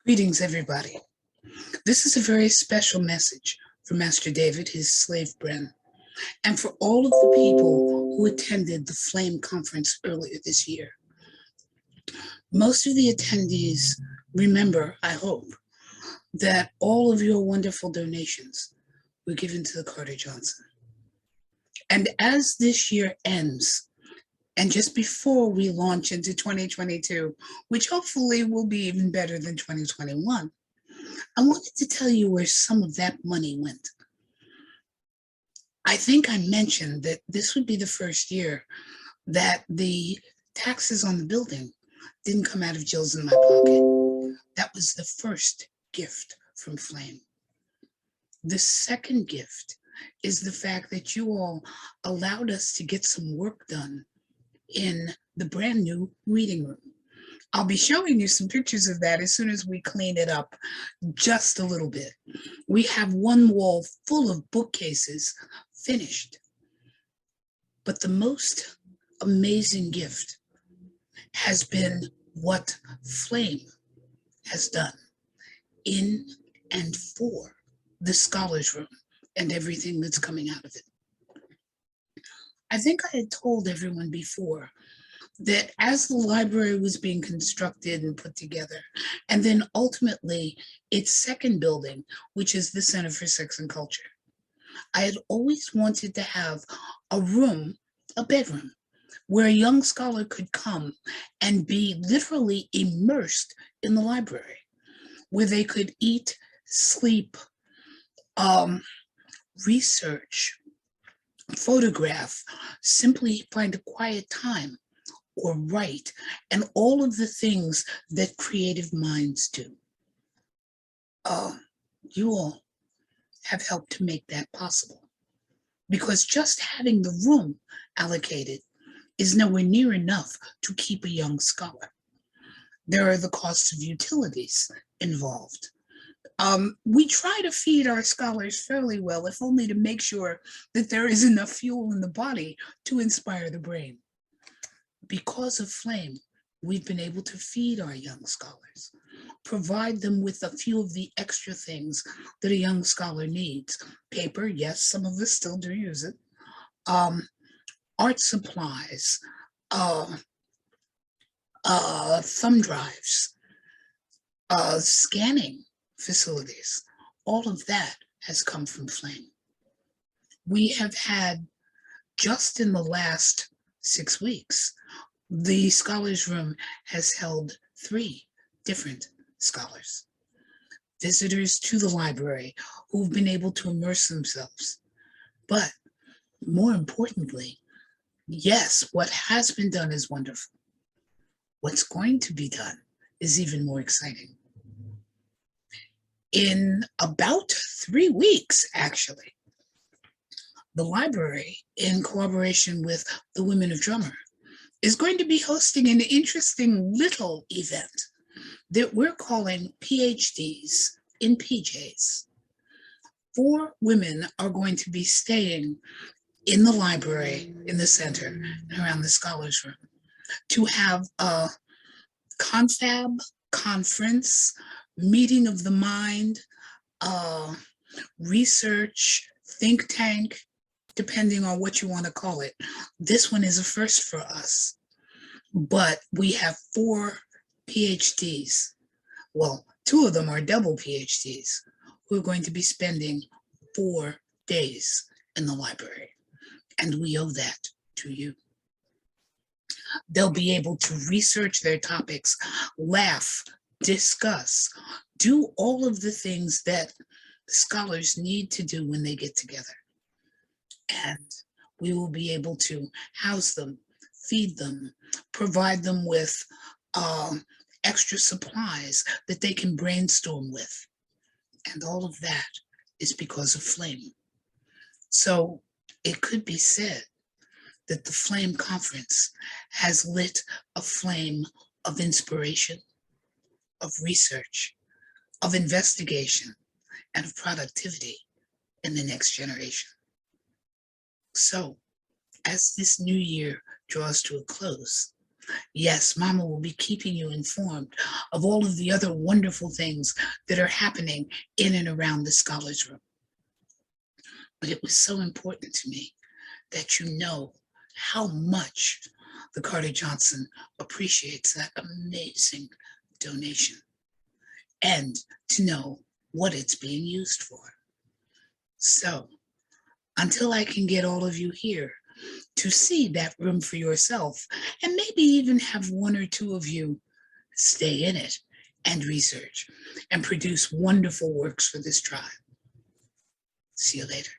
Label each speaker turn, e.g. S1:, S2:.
S1: Greetings, everybody. This is a very special message for Master David, his slave Bren, and for all of the people who attended the Flame Conference earlier this year. Most of the attendees remember, I hope, that all of your wonderful donations were given to the Carter Johnson. And as this year ends, and just before we launch into 2022, which hopefully will be even better than 2021, I wanted to tell you where some of that money went. I think I mentioned that this would be the first year that the taxes on the building didn't come out of Jill's in my pocket. That was the first gift from Flame. The second gift is the fact that you all allowed us to get some work done in the brand new reading room. I'll be showing you some pictures of that as soon as we clean it up just a little bit. We have one wall full of bookcases finished. But the most amazing gift has been what Flame has done in and for the Scholars Room and everything that's coming out of it. I think I had told everyone before that as the library was being constructed and put together, and then ultimately its second building, which is the Center for Sex and Culture, I had always wanted to have a room, a bedroom, where a young scholar could come and be literally immersed in the library, where they could eat, sleep, research, photograph, simply find a quiet time, or write, and all of the things that creative minds do. You all have helped to make that possible, because just having the room allocated is nowhere near enough to keep a young scholar. There are the costs of utilities involved. We try to feed our scholars fairly well, if only to make sure that there is enough fuel in the body to inspire the brain. Because of Flame, we've been able to feed our young scholars, provide them with a few of the extra things that a young scholar needs. Paper, yes, some of us still do use it. Art supplies, thumb drives, scanning facilities. All of that has come from Flame. We have had, just in the last 6 weeks, the Scholars Room has held 3 different scholars, visitors to the library who've been able to immerse themselves. But more importantly, yes, what has been done is wonderful. What's going to be done is even more exciting. In about 3 weeks, actually, the library, in collaboration with the Women of Drummer, is going to be hosting an interesting little event that we're calling PhDs in PJs. 4 women are going to be staying in the library, in the center, and around the Scholars Room, to have a confab, conference, meeting of the mind, research, think tank, depending on what you want to call it. This one is a first for us. But we have 4 PhDs. Well, 2 of them are double PhDs who are going to be spending 4 days in the library. And we owe that to you. They'll be able to research their topics, laugh, discuss, do all of the things that scholars need to do when they get together. And we will be able to house them, feed them, provide them with extra supplies that they can brainstorm with. And all of that is because of Flame. So it could be said that the Flame Conference has lit a flame of inspiration, of research, of investigation, and of productivity in the next generation. So, as this new year draws to a close, Yes, Mama will be keeping you informed of all of the other wonderful things that are happening in and around the Scholars Room. But it was so important to me that you know how much the Carter Johnson appreciates that amazing donation and to know what it's being used for. So until I can get all of you here to see that room for yourself, and maybe even have one or two of you stay in it and research and produce wonderful works for this tribe. See you later.